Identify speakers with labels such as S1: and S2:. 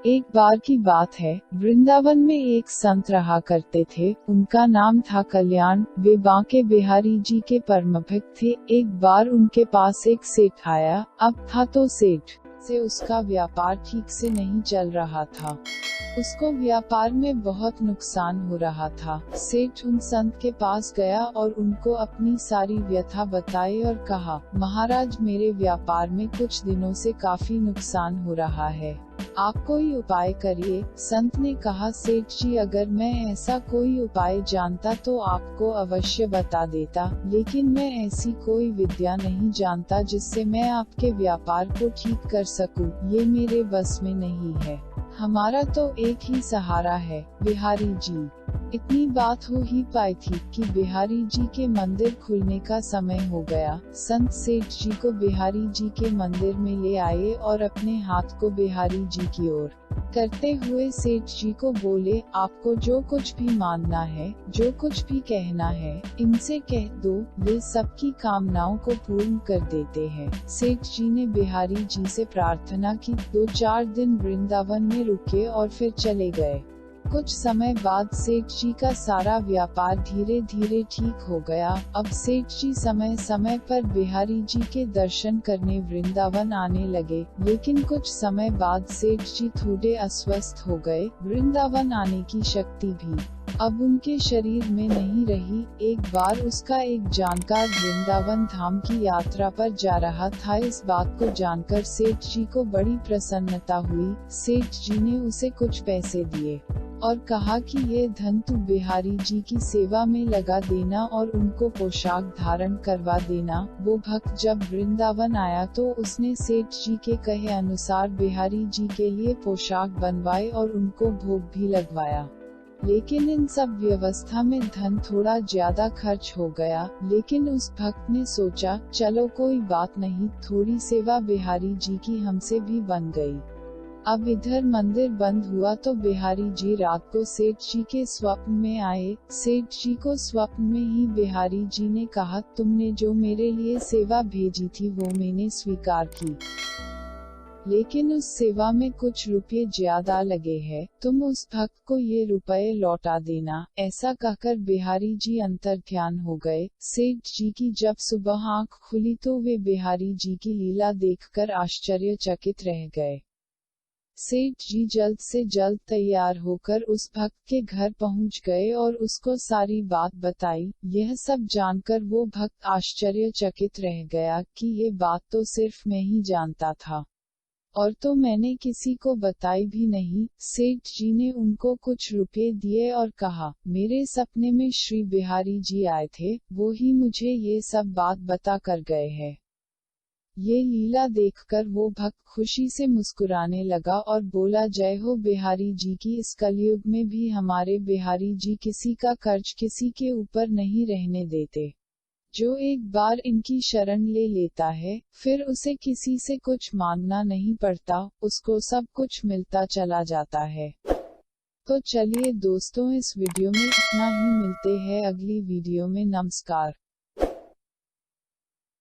S1: एक बार की बात है, वृंदावन में एक संत रहा करते थे। उनका नाम था कल्याण। वे बांके बिहारी जी के परम भक्त थे। एक बार उनके पास एक सेठ आया। अब था तो सेठ से उसका व्यापार ठीक से नहीं चल रहा था। उसको व्यापार में बहुत नुकसान हो रहा था। सेठ उन संत के पास गया और उनको अपनी सारी व्यथा बताई और कहा, महाराज, मेरे व्यापार में कुछ दिनों से काफी नुकसान हो रहा है, आप कोई उपाय करिए। संत ने कहा, सेठ जी, अगर मैं ऐसा कोई उपाय जानता तो आपको अवश्य बता देता, लेकिन मैं ऐसी कोई विद्या नहीं जानता जिससे मैं आपके व्यापार को ठीक कर सकूं। ये मेरे बस में नहीं है। हमारा तो एक ही सहारा है, बिहारी जी। इतनी बात हो ही पाई थी कि बिहारी जी के मंदिर खुलने का समय हो गया। संत सेठ जी को बिहारी जी के मंदिर में ले आए और अपने हाथ को बिहारी जी की ओर करते हुए सेठ जी को बोले, आपको जो कुछ भी मानना है, जो कुछ भी कहना है, इनसे कह दो, वे सबकी कामनाओं को पूर्ण कर देते हैं। सेठ जी ने बिहारी जी से प्रार्थना की। 2-4 दिन वृंदावन में रुके और फिर चले गए। कुछ समय बाद सेठ जी का सारा व्यापार धीरे धीरे ठीक हो गया। अब सेठ जी समय समय पर बिहारी जी के दर्शन करने वृंदावन आने लगे, लेकिन कुछ समय बाद सेठ जी थोड़े अस्वस्थ हो गए। वृंदावन आने की शक्ति भी अब उनके शरीर में नहीं रही। एक बार उसका एक जानकार वृंदावन धाम की यात्रा पर जा रहा था। इस बात को जानकर सेठ जी को बड़ी प्रसन्नता हुई। सेठ जी ने उसे कुछ पैसे दिए और कहा कि ये धन तू बिहारी जी की सेवा में लगा देना और उनको पोशाक धारण करवा देना। वो भक्त जब वृंदावन आया तो उसने सेठ जी के कहे अनुसार बिहारी जी के लिए पोशाक बनवाए और उनको भोग भी लगवाया। लेकिन इन सब व्यवस्था में धन थोड़ा ज्यादा खर्च हो गया। लेकिन उस भक्त ने सोचा, चलो कोई बात नहीं, थोड़ी सेवा बिहारी जी की हमसे भी बन गई। अब इधर मंदिर बंद हुआ तो बिहारी जी रात को सेठ जी के स्वप्न में आए। सेठ जी को स्वप्न में ही बिहारी जी ने कहा, तुमने जो मेरे लिए सेवा भेजी थी वो मैंने स्वीकार की, लेकिन उस सेवा में कुछ रुपये ज्यादा लगे हैं, तुम उस भक्त को ये रुपये लौटा देना। ऐसा कहकर बिहारी जी अंतर्ध्यान हो गए। सेठ जी की जब सुबह आँख खुली तो वे बिहारी जी की लीला देखकर आश्चर्यचकित रह गए। सेठ जी जल्द से जल्द तैयार होकर उस भक्त के घर पहुंच गए और उसको सारी बात बताई। यह सब जानकर वो भक्त आश्चर्यचकित रह गया कि ये बात तो सिर्फ मैं ही जानता था, और तो मैंने किसी को बताई भी नहीं। सेठ जी ने उनको कुछ रुपए दिए और कहा, मेरे सपने में श्री बिहारी जी आए थे, वो ही मुझे ये सब बात बता कर गए हैं। ये लीला देखकर वो भक्त खुशी से मुस्कुराने लगा और बोला, जय हो बिहारी जी की। इस कलयुग में भी हमारे बिहारी जी किसी का कर्ज किसी के ऊपर नहीं रहने देते। जो एक बार इनकी शरण ले लेता है, फिर उसे किसी से कुछ मांगना नहीं पड़ता, उसको सब कुछ मिलता चला जाता है। तो चलिए दोस्तों, इस वीडियो में इतना ही। मिलते हैं अगली वीडियो में। नमस्कार।